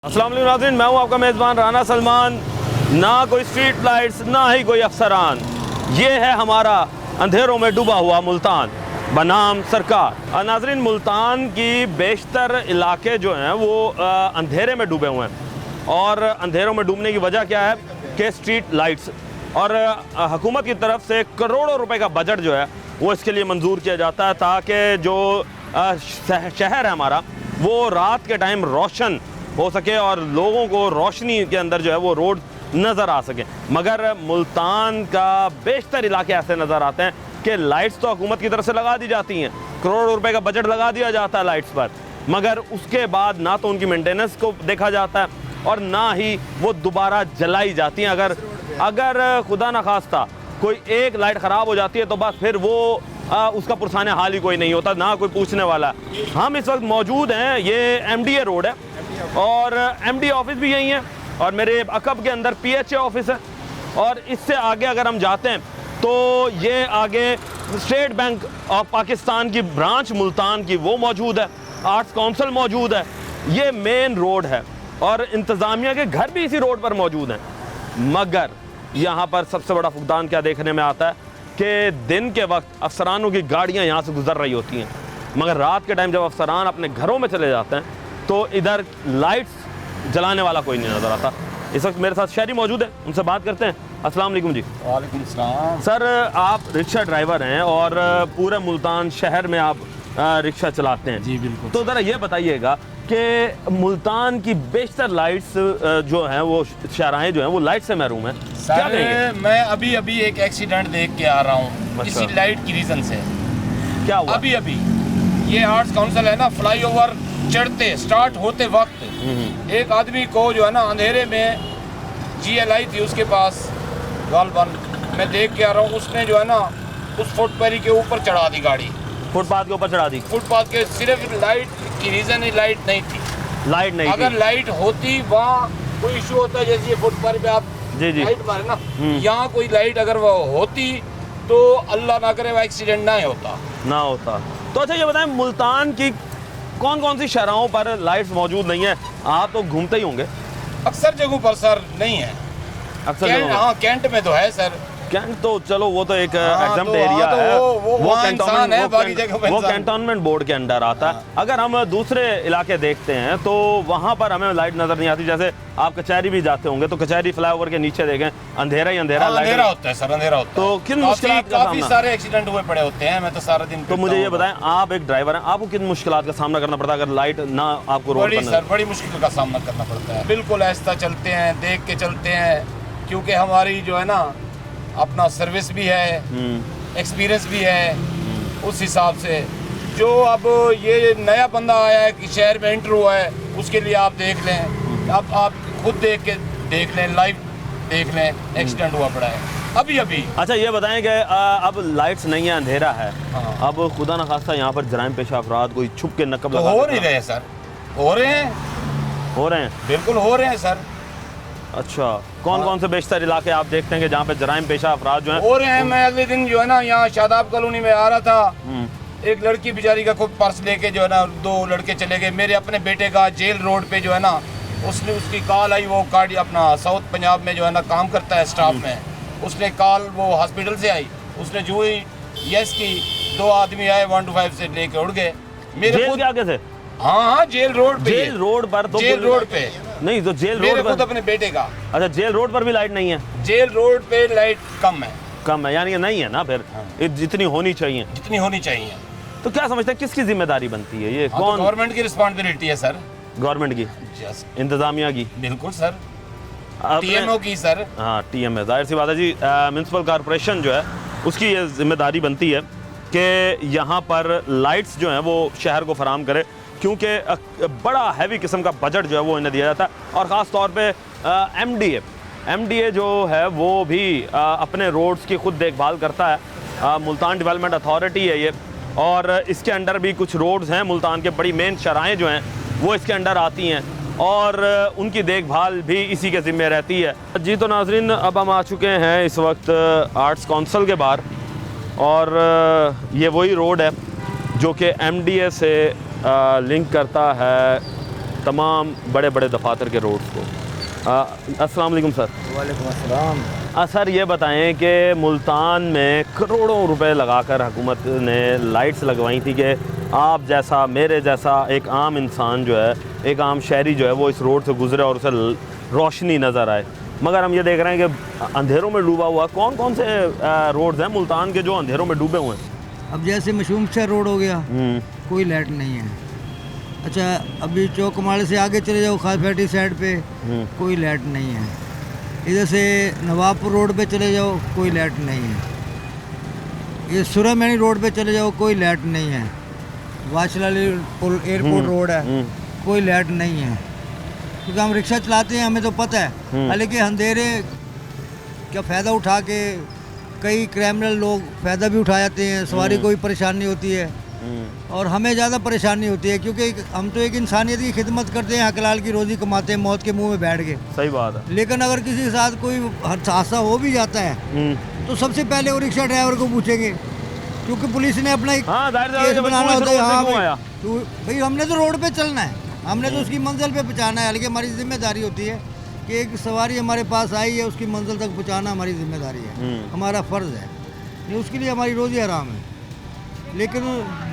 अस्सलाम वालेकुम नाज़रीन, मैं हूं आपका मेज़बान राना सलमान। ना कोई स्ट्रीट लाइट्स, ना ही कोई अफसरान, ये है हमारा अंधेरों में डूबा हुआ मुल्तान बनाम सरकार। नाज़रीन, मुल्तान की बेशतर इलाके जो हैं वो अंधेरे में डूबे हुए हैं, और अंधेरों में डूबने की वजह क्या है कि स्ट्रीट लाइट्स, और हुकूमत की तरफ से करोड़ों रुपए का बजट जो है वो इसके लिए मंजूर किया जाता है ताकि जो शहर है हमारा वो रात के टाइम रोशन हो सके और लोगों को रोशनी के अंदर जो है वो रोड नज़र आ सके। मगर मुल्तान का बेशतर इलाके ऐसे नज़र आते हैं कि लाइट्स तो हुकूमत की तरफ से लगा दी जाती हैं, करोड़ों रुपए का बजट लगा दिया जाता है लाइट्स पर, मगर उसके बाद ना तो उनकी मेंटेनेंस को देखा जाता है और ना ही वो दोबारा जलाई जाती हैं। अगर खुदा न खास्ता कोई एक लाइट ख़राब हो जाती है तो बस फिर वो उसका पुरसाने हाल ही कोई नहीं होता, ना कोई पूछने वाला। हम इस वक्त मौजूद हैं, ये MDA रोड है और MDA ऑफिस भी यही है, और मेरे अकब के अंदर PHA ऑफिस है, और इससे आगे अगर हम जाते हैं तो ये आगे स्टेट बैंक ऑफ पाकिस्तान की ब्रांच मुल्तान की वो मौजूद है, आर्ट्स काउंसिल मौजूद है, ये मेन रोड है और इंतज़ामिया के घर भी इसी रोड पर मौजूद हैं। मगर यहाँ पर सबसे बड़ा फुकदान क्या देखने में आता है कि दिन के वक्त अफसरानों की गाड़ियाँ यहाँ से गुजर रही होती हैं, मगर रात के टाइम जब अफसरान अपने घरों में चले जाते हैं तो इधर लाइट्स जलाने वाला कोई नहीं नज़र आता। इस वक्त मेरे साथ शहरी मौजूद है, उनसे बात करते हैं। अस्सलाम वालेकुम जी। वालेकुम सलाम। सर, आप रिक्शा ड्राइवर हैं और पूरे मुल्तान शहर में आप रिक्शा चलाते हैं। जी बिल्कुल। तो ज़रा ये बताइएगा कि मुल्तान की बेशतर लाइट्स जो हैं वो शाहराहें जो हैं वो लाइट से महरूम है, क्या कहेंगे? मैं अभी एक एक्सीडेंट देख के आ रहा हूँ अच्छा। इसी लाइट की रीज़न से। क्या हुआ? अभी ये आर्ट्स काउंसिल है ना, फ्लाईओवर चढ़ते स्टार्ट होते वक्त एक आदमी को जो है ना अंधेरे में GLI थी उसके पास गालबन, मैं देख के आ रहा हूँ, उसने जो है ना उस फुटपैरी के ऊपर चढ़ा दी गाड़ी, फुटपाथ के ऊपर चढ़ा दी। फुटपाथ के सिर्फ लाइट की रीज़न ही लाइट नहीं थी। लाइट नहीं अगर थी। लाइट होती वहाँ कोई इशू होता है, जैसे ये फुटपाथ पे आप जी लाइट मारे ना, यहाँ कोई लाइट अगर वो होती तो अल्लाह ना करे वो एक्सीडेंट ना होता। तो अच्छा ये बताएं, मुल्तान की कौन कौन सी शहरों पर लाइट्स मौजूद नहीं है? आप तो घूमते ही होंगे। अक्सर जगहों पर सर नहीं है। अक्सर जगहों पर। हाँ, कैंट में तो है सर। कैंट तो चलो वो तो एक हाँ, एग्जाम तो एरिया हाँ, तो है, वो इंसान है, बाकी जगह पे वो इंसान। कैंटोनमेंट बोर्ड के अंडर आता है। अगर हम दूसरे इलाके देखते हैं तो वहाँ पर हमें लाइट नजर नहीं आती। जैसे आप कचहरी भी जाते होंगे तो कचहरी फ्लाईओवर के नीचे देखें, अंधेरा ही अंधेरा। हाँ, अंधेरा होता है सर, अंधेरा होता है। तो किन मुश्किलात का काफी सामना? सारे एक्सीडेंट हुए पड़े होते हैं, मैं तो सारा दिन। तो मुझे ये बताएं, आप एक ड्राइवर हैं, आपको किन मुश्किलात का सामना करना पड़ता है अगर लाइट ना आपको रोड पर? सर बड़ी मुश्किल का सामना करना पड़ता है। बिल्कुल ऐसा चलते हैं, देख के चलते हैं, क्योंकि हमारी जो है ना अपना सर्विस भी है, एक्सपीरियंस भी है, उस हिसाब से। जो अब ये नया बंदा आया है कि शहर में एंटर हुआ है, उसके लिए आप देख लें, अब आप खुद देख लें, लाइव देख लें, एक्सीडेंट हुआ पड़ा है अभी। अच्छा ये बताएं कि अब लाइट्स नहीं है, अंधेरा है, हाँ। अब खुदा न खास्ता यहाँ पर जराइम पेशा अफराद कोई छुप के नकब तो लगा हो नहीं रहे सर, हो रहे हैं, बिल्कुल हो रहे हैं सर। अच्छा, कौन से बेशतर इलाके आप देखते हैं कि जहाँ पे जराइम पेशा अफराद जो हैं हो रहे हैं? मैं अगले दिन जो है ना यहाँ शादाब कॉलोनी में आ रहा था, एक लड़की बेचारी का खुद पर्स लेके जो है ना 2 लड़के चले गए। मेरे अपने बेटे का जेल रोड पे जो है ना उसकी कॉल आई, वो कार्ड अपना साउथ पंजाब में जो है ना काम करता है स्टाफ में, उसने कॉल, वो हॉस्पिटल से आई, उसने जो ही यस की, 2 आदमी आए 125 से लेके उड़ गए मेरे खुद आगे से। हाँ, जेल रोड पे, जेल रोड पर तो जेल रोड पे नहीं, तो जेल मेरे रोड खुद पर अपने बेटे का। अच्छा, जेल रोड पर भी लाइट नहीं है? जेल रोड पे लाइट कम है, यानी कि नहीं है ना फिर जितनी होनी चाहिए, जितनी होनी चाहिए। तो क्या समझते हैं किसकी जिम्मेदारी बनती है ये? हाँ, कौन? तो गवर्नमेंट की रिस्पॉन्सिबिलिटी है सर, गवर्नमेंट की, इंतजामिया की? बिल्कुल सर, TMO की सर। हाँ, TMO, जाहिर सी बात है जी। म्यूनसिपल कॉरपोरेशन जो है उसकी ये जिम्मेदारी बनती है कि यहाँ पर लाइट्स जो हैं वो शहर को फराहम करे, क्योंकि बड़ा हैवी किस्म का बजट जो है वो इन्हें दिया जाता है। और ख़ास तौर पे MDA जो है वो भी अपने रोड्स की खुद देखभाल करता है। मुल्तान डेवलपमेंट अथॉरिटी है ये, और इसके अंडर भी कुछ रोड्स हैं मुल्तान के, बड़ी मेन शराहें जो हैं वो इसके अंडर आती हैं और उनकी देखभाल भी इसी के ज़िम्मे रहती है। जी तो नाज़रीन, अब हम आ चुके हैं इस वक्त आर्ट्स काउंसिल के बाहर, और ये वही रोड है जो कि MDA से लिंक करता है तमाम बड़े बड़े दफातर के रोड्स को। अस्सलाम वालेकुम सर। वालेकुम अस्सलाम। सर ये बताएं कि मुल्तान में करोड़ों रुपए लगाकर हुकूमत ने लाइट्स लगवाई थी कि आप जैसा मेरे जैसा एक आम इंसान जो है, एक आम शहरी जो है, वो इस रोड से गुजरे और उसे रोशनी नज़र आए। मगर हम ये देख रहे हैं कि अंधेरों में डूबा हुआ कौन कौन से रोड्स हैं मुल्तान के जो अंधेरों में डूबे हुए हैं? अब जैसे मशरूम शहर रोड हो गया, कोई लाइट नहीं है। अच्छा, अभी चौक कमाड़े से आगे चले जाओ खास फैटी साइड पे, कोई लाइट नहीं है। इधर से नवाबपुर रोड पे चले जाओ, कोई लाइट नहीं है। ये सुरमैनी रोड पे चले जाओ, कोई लाइट नहीं है। वाशलाली एयरपोर्ट रोड है, कोई लाइट नहीं है। क्योंकि हम रिक्शा चलाते हैं, हमें तो पता है। हालांकि अंधेरे का फ़ायदा उठा के कई क्रिमिनल लोग फ़ायदा भी उठा जाते हैं। सवारी को भी परेशानी होती है और हमें ज़्यादा परेशानी होती है, क्योंकि हम तो एक इंसानियत की खिदमत करते हैं, हकलाल की रोज़ी कमाते हैं मौत के मुंह में बैठ के। सही बात है। लेकिन अगर किसी के साथ कोई हादसा हो भी जाता है तो सबसे पहले वो रिक्शा ड्राइवर को पूछेंगे, क्योंकि पुलिस ने अपना केस बनाना होता है। हाँ भाई, हमने तो रोड पे चलना है, हमने तो उसकी मंजिल पे पहुँचाना है। हालांकि हमारी जिम्मेदारी होती है कि एक सवारी हमारे पास आई है, उसकी मंजिल तक पहुँचाना हमारी जिम्मेदारी है, हमारा फ़र्ज़ है। ये उसके लिए हमारी रोज़ी हराम है। लेकिन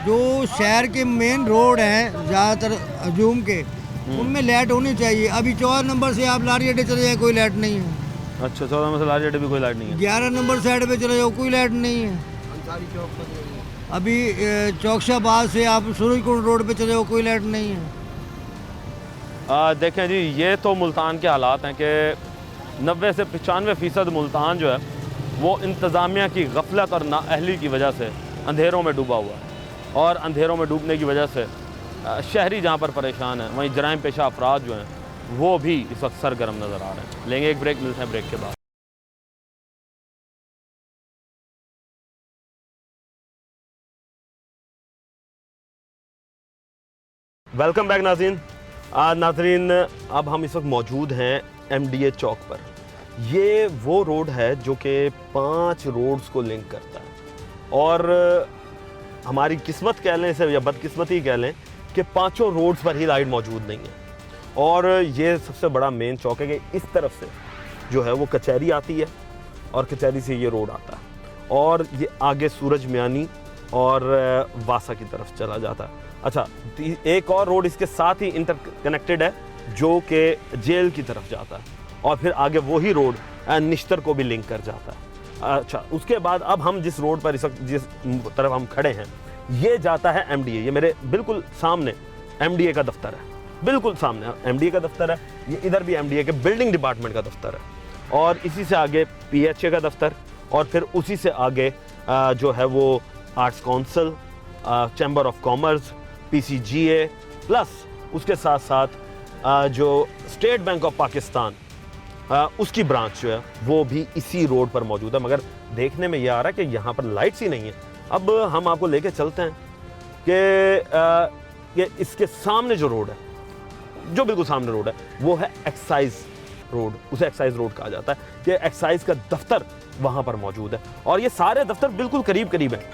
जो शहर के मेन रोड हैं ज़्यादातर हजूम के, उनमें लाइट होनी चाहिए। अभी 14 नंबर से आप लारी अड्डे चले जाए, कोई लाइट नहीं है। अच्छा, 14 नंबर से लारी अड्डे भी कोई लाइट नहीं है। 11 नंबर साइड पे चले जाओ, कोई लाइट नहीं है। अभी चौकशाबाद से आप सूरजकुंड रोड पे चले जाओ, कोई लाइट नहीं है। देखें जी, ये तो मुल्तान के हालात हैं कि 90 से 95% मुल्तान जो है वो इंतज़ामिया की गफलत और नाअहली की वजह से अंधेरों में डूबा हुआ है। और अंधेरों में डूबने की वजह से शहरी जहाँ पर परेशान हैं, वहीं जराइम पेशा अफराद जो हैं वो भी इस वक्त सरगर्म नज़र आ रहे हैं। लेंगे एक ब्रेक, मिलते हैं ब्रेक के बाद। वेलकम बैक नाज़रीन। नाज़रीन, अब हम इस वक्त मौजूद हैं MDA चौक पर। ये वो रोड है जो कि 5 रोड्स को लिंक करता है और हमारी किस्मत कह लें इसे या बदकिस्मती कह लें कि 5 रोड्स पर ही लाइट मौजूद नहीं है। और ये सबसे बड़ा मेन चौक है कि इस तरफ से जो है वो कचहरी आती है और कचहरी से ये रोड आता है और ये आगे सूरज म्यानी और वासा की तरफ चला जाता है। अच्छा, एक और रोड इसके साथ ही इंटरकनेक्टेड है जो कि जेल की तरफ जाता है और फिर आगे वही रोड निश्तर को भी लिंक कर जाता है। अच्छा, उसके बाद अब हम जिस रोड पर जिस तरफ हम खड़े हैं ये जाता है MDA। ये मेरे बिल्कुल सामने MDA का दफ्तर है, बिल्कुल सामने MDA का दफ्तर है। ये इधर भी MDA के बिल्डिंग डिपार्टमेंट का दफ्तर है और इसी से आगे PHA का दफ्तर और फिर उसी से आगे जो है वो arts council, chamber of commerce, PCGA plus उसके साथ साथ जो स्टेट बैंक ऑफ पाकिस्तान उसकी ब्रांच जो है वो भी इसी रोड पर मौजूद है। मगर देखने में ये आ रहा है कि यहाँ पर लाइट्स ही नहीं है। अब हम आपको लेके चलते हैं कि इसके सामने जो रोड है, जो बिल्कुल सामने रोड है, वो है एक्साइज रोड। उसे एक्साइज रोड कहा जाता है कि एक्साइज का दफ्तर वहाँ पर मौजूद है और ये सारे दफ्तर बिल्कुल करीब करीब हैं।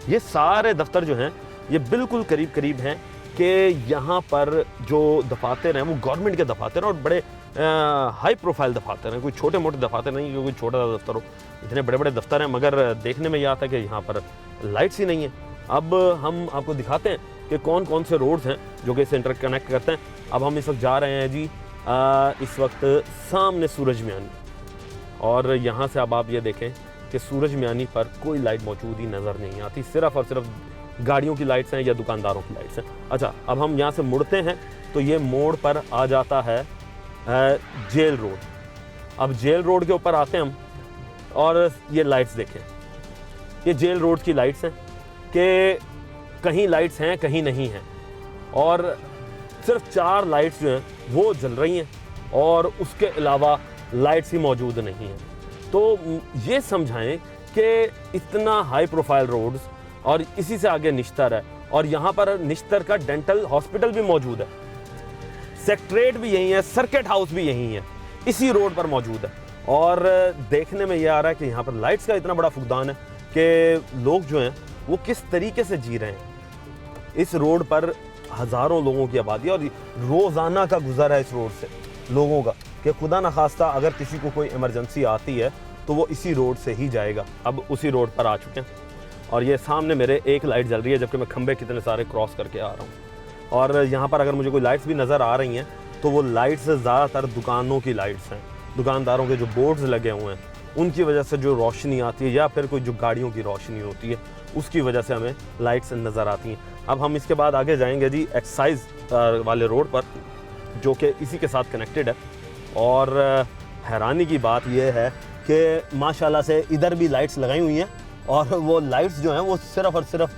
ये सारे दफ्तर जो हैं ये बिल्कुल करीब करीब हैं कि यहाँ पर जो दफातर हैं वो गवर्नमेंट के दफातर हैं और बड़े हाई प्रोफाइल दफातर हैं, कोई छोटे मोटे दफातर नहीं कि कोई छोटा सा दफ्तर हो। इतने बड़े बड़े दफ्तर हैं मगर देखने में ये आता है कि यहाँ पर लाइट्स ही नहीं है। अब हम आपको दिखाते हैं कि कौन कौन से रोड्स हैं जो कि इसे इंटरकनेक्ट करते हैं। अब हम इस वक्त जा रहे हैं जी इस वक्त सामने सूरज म्यानी और यहाँ से अब आप ये देखें कि सूरज म्यानी पर कोई लाइट मौजूद ही नज़र नहीं आती, सिर्फ और सिर्फ गाड़ियों की लाइट्स हैं या दुकानदारों की लाइट्स हैं। अच्छा, अब हम यहाँ से मुड़ते हैं तो ये मोड़ पर आ जाता है जेल रोड। अब जेल रोड के ऊपर आते हैं हम और ये लाइट्स देखें, ये जेल रोड की लाइट्स हैं कि कहीं लाइट्स हैं कहीं नहीं हैं और सिर्फ 4 लाइट्स जो हैं वो जल रही हैं और उसके अलावा लाइट्स ही मौजूद नहीं हैं। तो ये समझाएं कि इतना हाई प्रोफाइल रोड्स और इसी से आगे निश्तर है और यहाँ पर निश्तर का डेंटल हॉस्पिटल भी मौजूद है, सेक्रेटरीट भी यही है, सर्किट हाउस भी यही है, इसी रोड पर मौजूद है। और देखने में ये आ रहा है कि यहाँ पर लाइट्स का इतना बड़ा फुकदान है कि लोग जो हैं वो किस तरीके से जी रहे हैं। इस रोड पर हज़ारों लोगों की आबादी है और रोज़ाना का गुज़र है इस रोड से लोगों का, कि खुदा न खास्ता अगर किसी को कोई इमरजेंसी आती है तो वो इसी रोड से ही जाएगा। अब उसी रोड पर आ चुके हैं और ये सामने मेरे एक लाइट जल रही है, जबकि मैं खंबे कितने सारे क्रॉस करके आ रहा हूँ। और यहाँ पर अगर मुझे कोई लाइट्स भी नज़र आ रही हैं तो वो लाइट्स ज़्यादातर दुकानों की लाइट्स हैं, दुकानदारों के जो बोर्ड्स लगे हुए हैं उनकी वजह से जो रोशनी आती है, या फिर कोई जो गाड़ियों की रोशनी होती है उसकी वजह से हमें लाइट्स नज़र आती हैं। अब हम इसके बाद आगे जाएंगे जी एक्साइज वाले रोड पर, जो कि इसी के साथ कनेक्टेड है। और हैरानी की बात यह है कि माशाल्लाह से इधर भी लाइट्स लगाई हुई हैं और वो लाइट्स जो हैं वो सिर्फ़ और सिर्फ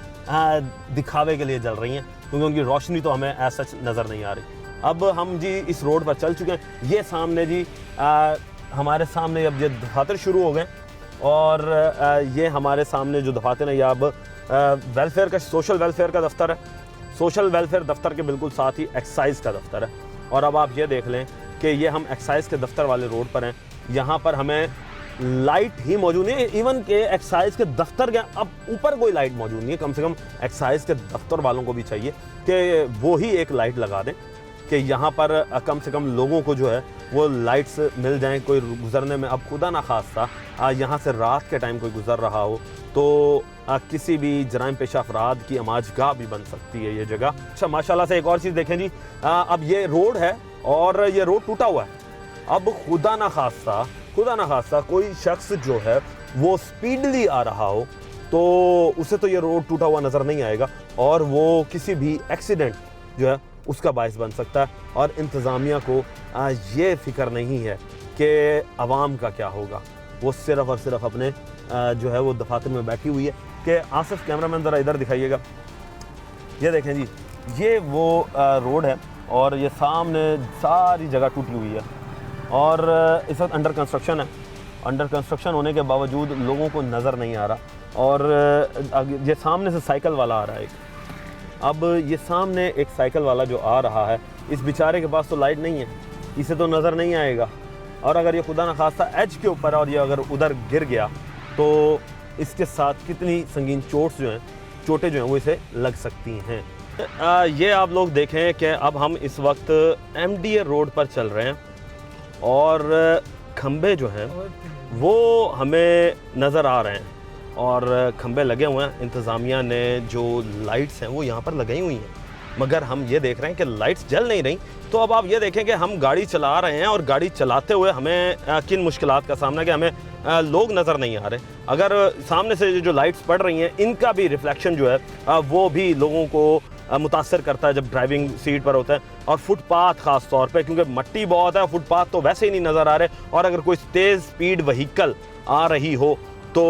दिखावे के लिए जल रही हैं, क्योंकि उनकी रोशनी तो हमें ऐसा नज़र नहीं आ रही। अब हम जी इस रोड पर चल चुके हैं। ये सामने जी हमारे सामने अब ये दफातर शुरू हो गए और ये हमारे सामने जो दफातर हैं, यह अब वेलफेयर का, सोशल वेलफेयर का दफ्तर है। सोशल वेलफेयर दफ्तर के बिल्कुल साथ ही एक्साइज का दफ्तर है। और अब आप ये देख लें कि ये हम एक्साइज के दफ्तर वाले रोड पर हैं। यहाँ पर हमें लाइट ही मौजूद नहीं है, इवन के एक्साइज के दफ्तर के अब ऊपर कोई लाइट मौजूद नहीं है। कम से कम एक्साइज के दफ्तर वालों को भी चाहिए कि वो ही एक लाइट लगा दें कि यहाँ पर कम से कम लोगों को जो है वो लाइट्स मिल जाएं कोई गुज़रने में। अब खुदा ना खास्ता यहाँ से रात के टाइम कोई गुज़र रहा हो तो किसी भी जराइम पेशा अफराद की अमाजगाह भी बन सकती है ये जगह। अच्छा, माशाल्लाह से एक और चीज़ देखें जी, अब ये रोड है और ये रोड टूटा हुआ है। अब खुदा ना खास्ता कोई शख्स जो है वो स्पीडली आ रहा हो तो उसे तो ये रोड टूटा हुआ नज़र नहीं आएगा और वो किसी भी एक्सीडेंट जो है उसका बायस बन सकता है। और इंतज़ामिया को ये फ़िक्र नहीं है कि अवाम का क्या होगा, वो सिर्फ़ और सिर्फ अपने जो है वो दफातर में बैठी हुई है। कि आसिफ कैमरामैन ज़रा इधर दिखाइएगा, ये देखें जी, ये वो रोड है और ये सामने सारी जगह टूटी हुई है और इस वक्त अंडर कंस्ट्रक्शन है। अंडर कंस्ट्रक्शन होने के बावजूद लोगों को नज़र नहीं आ रहा। और ये सामने से साइकिल वाला आ रहा है एक, अब ये सामने एक साइकिल वाला जो आ रहा है, इस बेचारे के पास तो लाइट नहीं है, इसे तो नज़र नहीं आएगा। और अगर ये खुदा न खास्ता एज के ऊपर और ये अगर उधर गिर गया तो इसके साथ कितनी संगीन चोटें जो हैं वो इसे लग सकती हैं। ये आप लोग देखें कि अब हम इस वक्त MDA रोड पर चल रहे हैं और खंबे जो हैं वो हमें नज़र आ रहे हैं और खंबे लगे हुए हैं। इंतज़ामिया ने जो लाइट्स हैं वो यहाँ पर लगाई हुई हैं, मगर हम ये देख रहे हैं कि लाइट्स जल नहीं रही। तो अब आप ये देखें कि हम गाड़ी चला रहे हैं और गाड़ी चलाते हुए हमें किन मुश्किलात का सामना, कि हमें लोग नज़र नहीं आ रहे। अगर सामने से जो लाइट्स पड़ रही हैं इनका भी रिफ्लेक्शन जो है वो भी लोगों को मुतासर करता है जब ड्राइविंग सीट पर होता है। और फुटपाथ ख़ास तौर पे, क्योंकि मट्टी बहुत है, फुटपाथ तो वैसे ही नहीं नज़र आ रहे और अगर कोई तेज़ स्पीड व्हीकल आ रही हो तो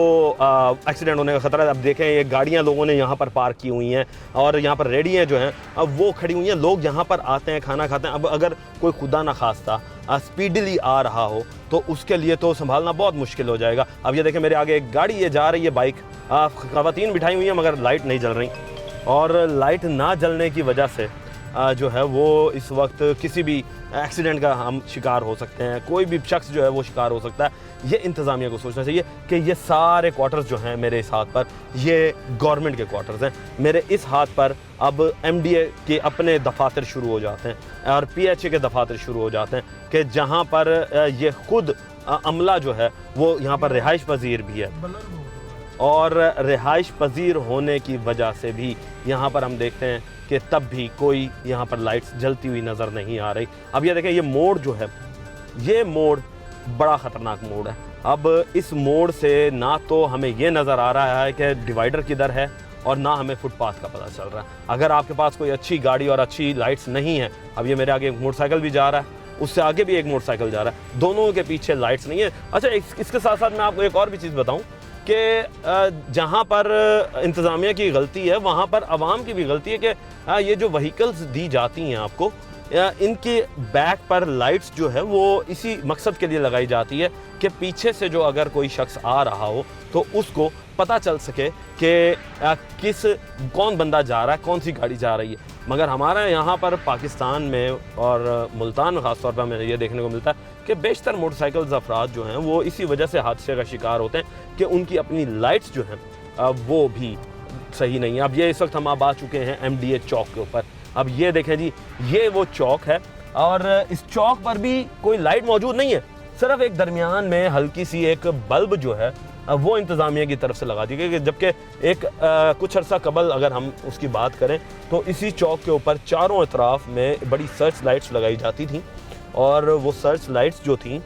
एक्सीडेंट होने का ख़तरा है। अब देखें ये गाड़ियां लोगों ने यहाँ पर पार्क की हुई हैं और यहाँ पर रेडियाँ जो हैं अब वो खड़ी हुई हैं, लोग यहाँ पर आते हैं, खाना खाते हैं। अब अगर कोई खुदा ना खास्ता स्पीडली आ रहा हो तो उसके लिए तो संभालना बहुत मुश्किल हो जाएगा। अब ये देखें मेरे आगे एक गाड़ी ये जा रही है, बाइक, ख़वातीन बिठाई हुई हैं मगर लाइट नहीं जल रही और लाइट ना जलने की वजह से जो है वो इस वक्त किसी भी एक्सीडेंट का हम शिकार हो सकते हैं, कोई भी शख्स जो है वो शिकार हो सकता है। ये इंतज़ामिया को सोचना चाहिए कि ये सारे क्वार्टर्स जो हैं मेरे इस हाथ पर ये गवर्नमेंट के क्वार्टर्स हैं। मेरे इस हाथ पर अब MDA के अपने दफातर शुरू हो जाते हैं और PHA के दफातर शुरू हो जाते हैं कि जहाँ पर ये ख़ुद अमला जो है वो यहाँ पर रिहाइश पजीर भी है और रिहाइश पजीर होने की वजह से भी यहाँ पर हम देखते हैं कि तब भी कोई यहाँ पर लाइट्स जलती हुई नज़र नहीं आ रही। अब ये देखें ये मोड़ जो है, ये मोड़ बड़ा ख़तरनाक मोड़ है। अब इस मोड़ से ना तो हमें ये नज़र आ रहा है कि डिवाइडर किधर है और ना हमें फुटपाथ का पता चल रहा है। अगर आपके पास कोई अच्छी गाड़ी और अच्छी लाइट्स नहीं है, अब ये मेरे आगे एक मोटरसाइकिल भी जा रहा है, उससे आगे भी एक मोटरसाइकिल जा रहा है, दोनों के पीछे लाइट्स नहीं है। अच्छा, इसके साथ साथ मैं आपको एक और भी चीज़ बताऊँ कि जहाँ पर इंतज़ामिया की गलती है वहाँ पर आवाम की भी गलती है कि ये जो व्हीकल्स दी जाती हैं आपको, इनके बैक पर लाइट्स जो है वो इसी मकसद के लिए लगाई जाती है कि पीछे से जो अगर कोई शख्स आ रहा हो तो उसको पता चल सके कि कौन बंदा जा रहा है, कौन सी गाड़ी जा रही है। मगर हमारे यहाँ पर पाकिस्तान में और मुल्तान में ख़ास तौर पर हमें ये देखने को मिलता है कि बेशतर मोटरसाइकिल्स अफराद जो हैं वो इसी वजह से हादसे का शिकार होते हैं कि उनकी अपनी लाइट्स जो हैं वो भी सही नहीं है। अब ये इस वक्त हम आप आ चुके हैं MDA चौक के ऊपर। अब ये देखें जी, ये वो चौक है और इस चौक पर भी कोई लाइट मौजूद नहीं है, सिर्फ एक दरमियान में हल्की सी एक बल्ब जो है वो इंतज़ामिया की तरफ से लगा दी गई। जबकि एक कुछ अर्सा कबल अगर हम उसकी बात करें तो इसी चौक के ऊपर चारों अतराफ में बड़ी सर्च लाइट्स लगाई जाती थी और वो सर्च लाइट्स जो थी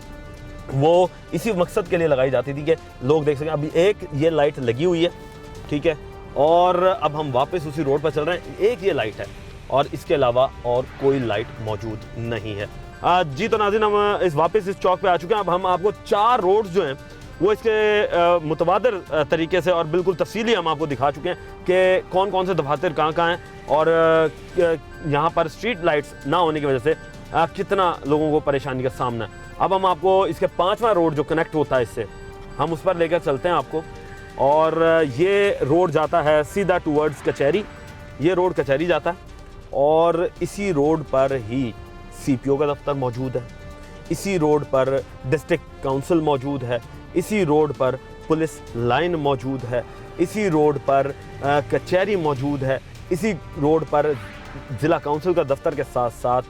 वो इसी मकसद के लिए लगाई जाती थी कि लोग देख सकें। अभी एक ये लाइट लगी हुई है, ठीक है, और अब हम वापस उसी रोड पर चल रहे हैं, एक ये लाइट है और इसके अलावा और कोई लाइट मौजूद नहीं है। जी तो नाज़रीन, हम वापस इस चौक पे आ चुके हैं। अब हम आपको 4 रोड्स जो हैं वो इसके मुतबादर तरीके से और बिल्कुल तफसीली हम आपको दिखा चुके हैं कि कौन कौन से दफातर कहाँ हैं और यहाँ पर स्ट्रीट लाइट्स ना होने की वजह से कितना लोगों को परेशानी का सामना है। अब हम आपको इसके 5वां रोड जो कनेक्ट होता है इससे, हम उस पर लेकर चलते हैं आपको। और ये रोड जाता है सीधा टूवर्ड्स कचहरी, ये रोड कचहरी जाता है और इसी रोड पर ही CPO का दफ्तर मौजूद है, इसी रोड पर डिस्ट्रिक्ट काउंसिल मौजूद है, इसी रोड पर पुलिस लाइन मौजूद है, इसी रोड पर कचहरी मौजूद है, इसी रोड पर ज़िला काउंसिल का दफ्तर के साथ साथ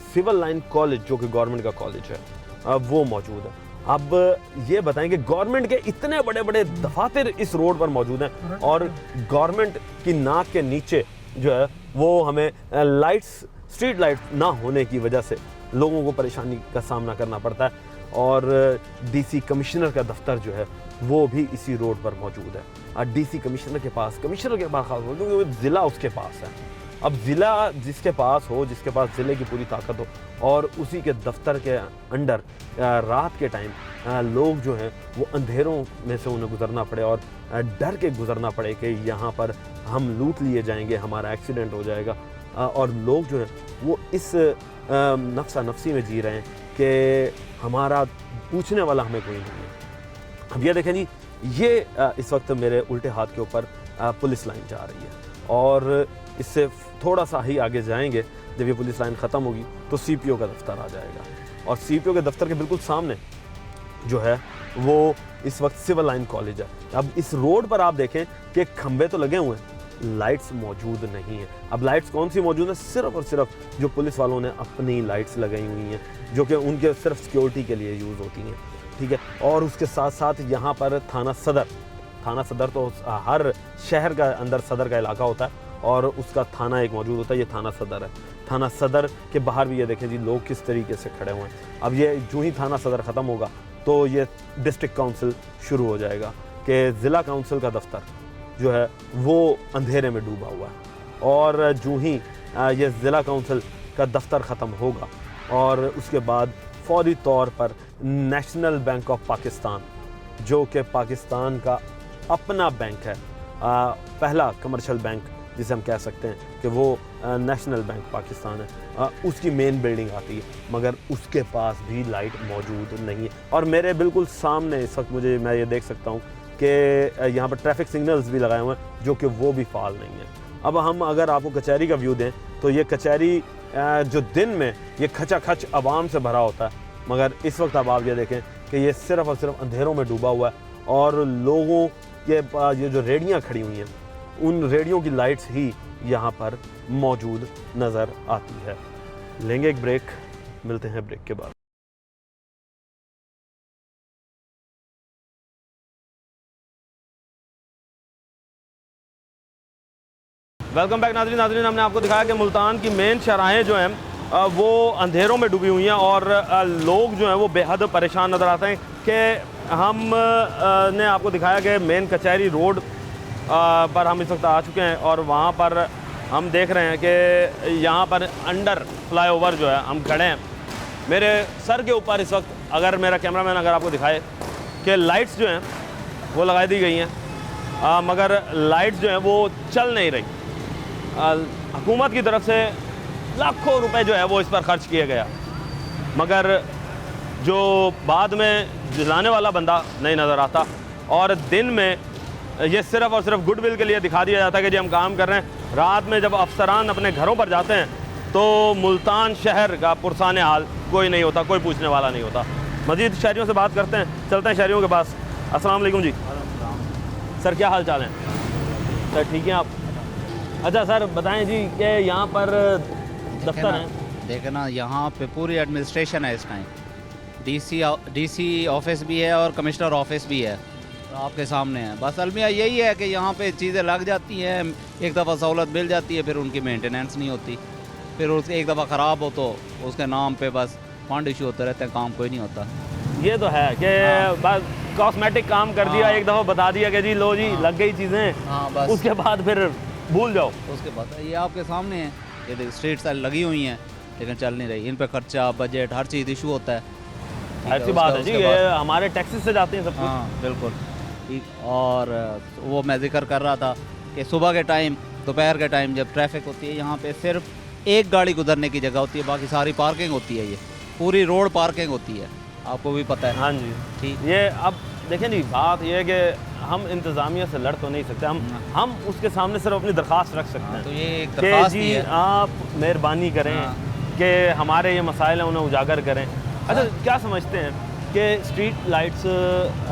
सिविल लाइन कॉलेज जो कि गवर्नमेंट का कॉलेज है वो मौजूद है। अब ये बताएं कि गवर्नमेंट के इतने बड़े बड़े दफातर इस रोड पर मौजूद हैं और गवर्नमेंट की नाक के नीचे जो है वो हमें लाइट्स, स्ट्रीट लाइट्स ना होने की वजह से लोगों को परेशानी का सामना करना पड़ता है। और DC कमिश्नर का दफ्तर जो है वो भी इसी रोड पर मौजूद है। और DC कमिश्नर के पास खास हो क्योंकि वो ज़िला उसके पास है। अब ज़िला जिसके पास हो, जिसके पास ज़िले की पूरी ताकत हो और उसी के दफ्तर के अंडर रात के टाइम लोग जो हैं वो अंधेरों में से उन्हें गुजरना पड़े और डर के गुजरना पड़े कि यहाँ पर हम लूट लिए जाएंगे, हमारा एक्सीडेंट हो जाएगा, और लोग जो हैं वो इस नफ्सा नफ्सी में जी रहे हैं कि हमारा पूछने वाला हमें कोई नहीं है। अब ये देखें जी, ये इस वक्त मेरे उल्टे हाथ के ऊपर पुलिस लाइन जा रही है और इससे थोड़ा सा ही आगे जाएंगे, जब ये पुलिस लाइन ख़त्म होगी तो CPO का दफ्तर आ जाएगा और CPO के दफ्तर के बिल्कुल सामने जो है वो इस वक्त सिविल लाइन कॉलेज है। अब इस रोड पर आप देखें कि खंबे तो लगे हुए हैं, लाइट्स मौजूद नहीं है। अब लाइट्स कौन सी मौजूद है? सिर्फ और सिर्फ जो पुलिस वालों ने अपनी लाइट्स लगाई हुई हैं जो कि उनके सिर्फ सिक्योरिटी के लिए यूज़ होती हैं, ठीक है। और उसके साथ साथ यहाँ पर थाना सदर तो हर शहर का अंदर सदर का इलाका होता है और उसका थाना एक मौजूद होता है, ये थाना सदर है। थाना सदर के बाहर भी ये देखें जी लोग किस तरीके से खड़े हुए हैं। अब ये जो ही थाना सदर ख़त्म होगा तो ये डिस्ट्रिक्ट काउंसिल शुरू हो जाएगा कि ज़िला काउंसिल का दफ्तर जो है वो अंधेरे में डूबा हुआ है। और जो ही ये ज़िला काउंसिल का दफ्तर ख़त्म होगा और उसके बाद फौरी तौर पर नेशनल बैंक ऑफ पाकिस्तान जो कि पाकिस्तान का अपना बैंक है, पहला कमर्शियल बैंक जिसे हम कह सकते हैं कि वो नेशनल बैंक पाकिस्तान है, उसकी मेन बिल्डिंग आती है, मगर उसके पास भी लाइट मौजूद नहीं है। और मेरे बिल्कुल सामने इस वक्त मैं ये देख सकता हूँ कि यहाँ पर ट्रैफिक सिग्नल्स भी लगाए हुए हैं जो कि वो भी फाल नहीं है। अब हम अगर आपको कचहरी का व्यू दें तो ये कचहरी जो दिन में ये खचाखच आवाम से भरा होता है, मगर इस वक्त अब आप ये देखें कि ये सिर्फ़ और सिर्फ अंधेरों में डूबा हुआ है और लोगों के ये जो रेडियाँ खड़ी हुई हैं उन रेडियो की लाइट्स ही यहाँ पर मौजूद नज़र आती है। लेंगे एक ब्रेक, मिलते हैं ब्रेक के बाद। वेलकम बैक नाज़रीन, हमने आपको दिखाया कि मुल्तान की मेन शराहें जो हैं वो अंधेरों में डूबी हुई हैं और लोग जो हैं वो बेहद परेशान नज़र आते हैं कि हम ने आपको दिखाया कि मेन कचहरी रोड पर हम इस वक्त आ चुके हैं और वहाँ पर हम देख रहे हैं कि यहाँ पर अंडर फ्लाईओवर जो है हम खड़े हैं। मेरे सर के ऊपर इस वक्त अगर मेरा कैमरामैन अगर आपको दिखाए कि लाइट्स जो हैं वो लगा दी गई हैं, मगर लाइट्स जो हैं वो चल नहीं रही। हुकूमत की तरफ से लाखों रुपए जो है वो इस पर खर्च किए गया, मगर जो बाद में जलाने वाला बंदा नहीं नज़र आता और दिन में ये सिर्फ़ और सिर्फ गुडविल के लिए दिखा दिया जाता है कि जी हम काम कर रहे हैं। रात में जब अफसरान अपने घरों पर जाते हैं तो मुल्तान शहर का पुरसाने हाल कोई नहीं होता, कोई पूछने वाला नहीं होता। मज़ीद शहरियों से बात करते हैं, चलते हैं शहरियों के पास। अस्सलाम वालेकुम जी। सर क्या हाल चाल है? सर ठीक हैं आप? अच्छा सर बताएं जी कि यहाँ पर दफ्तर हैं। देखे ना, यहाँ पे पूरी एडमिनिस्ट्रेशन है इस टाइम। डीसी ऑफिस भी है और कमिश्नर ऑफिस भी है, आपके सामने है। बस अलमिया यही है कि यहाँ पे चीज़ें लग जाती हैं, एक दफ़ा सहूलत मिल जाती है, फिर उनकी मेंटेनेंस नहीं होती, फिर उस एक दफ़ा ख़राब हो तो उसके नाम पे बस फंड इशू होते रहते हैं, काम कोई नहीं होता। ये तो है कि बस कॉस्मेटिक काम कर दिया, हाँ। एक दफ़ा बता दिया कि जी लो जी लग गई चीज़ें, हाँ बस उसके बाद फिर भूल जाओ। उसके बाद ये आपके सामने है, ये स्ट्रीट साइड लगी हुई हैं लेकिन चल नहीं रही। इन पे खर्चा, बजट, हर चीज़ इशू होता है। ठीक है, ऐसी बात है उसके जी, बाद- ये हमारे टैक्सेस से जाते हैं सब कुछ। हाँ बिल्कुल ठीक। और वो मैं जिक्र कर रहा था कि सुबह के टाइम, दोपहर के टाइम जब ट्रैफिक होती है, यहाँ पे सिर्फ एक गाड़ी गुजरने की जगह होती है, बाकी सारी पार्किंग होती है। ये पूरी रोड पार्किंग होती है, आपको भी पता है। हाँ जी ठीक। ये अब देखें जी, बात ये है कि हम इंतज़ामिया से लड़ तो नहीं सकते, हम उसके सामने सिर्फ अपनी दरख्वास्त रख सकते हैं तो ये एक कि दरख्वास्त जी ही है। आप मेहरबानी करें हाँ। कि हमारे ये मसाइल हैं उन्हें उजागर करें। अच्छा क्या समझते हैं कि स्ट्रीट लाइट्स